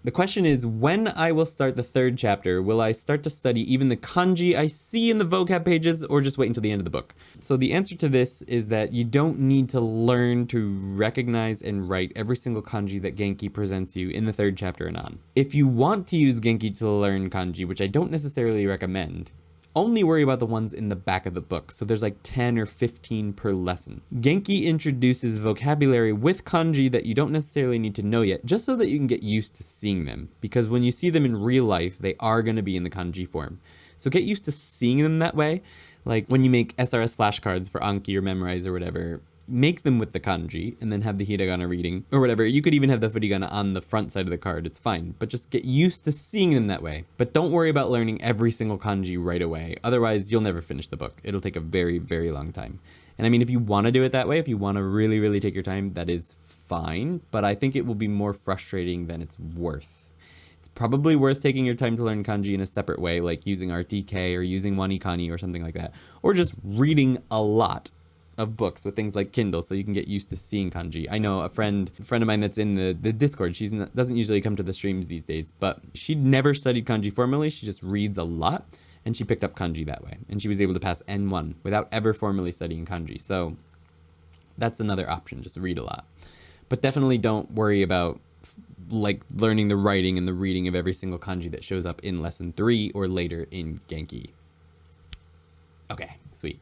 The question is, when I will start the third chapter, will I start to study even the kanji I see in the vocab pages, or just wait until the end of the book? So the answer to this is that you don't need to learn to recognize and write every single kanji that Genki presents you in the third chapter and on. If you want to use Genki to learn kanji, which I don't necessarily recommend, only worry about the ones in the back of the book. So there's like 10 or 15 per lesson. Genki introduces vocabulary with kanji that you don't necessarily need to know yet, just so that you can get used to seeing them. Because when you see them in real life, they are going to be in the kanji form. So get used to seeing them that way. Like when you make SRS flashcards for Anki or Memorize or whatever, make them with the kanji and then have the hiragana reading or whatever. You could even have the furigana on the front side of the card. It's fine, but just get used to seeing them that way. But don't worry about learning every single kanji right away. Otherwise, you'll never finish the book. It'll take a very, very long time. And I mean, if you want to do it that way, if you want to really, really take your time, that is fine. But I think it will be more frustrating than it's worth. It's probably worth taking your time to learn kanji in a separate way, like using RTK or using Wanikani or something like that. Or just reading a lot of books with things like Kindle, so you can get used to seeing kanji. I know a friend of mine that's in the Discord. She doesn't usually come to the streams these days, but she never studied kanji formally. She just reads a lot, and she picked up kanji that way. And she was able to pass N1 without ever formally studying kanji. So that's another option, just read a lot. But definitely don't worry about like learning the writing and the reading of every single kanji that shows up in lesson 3 or later in Genki. Okay, sweet.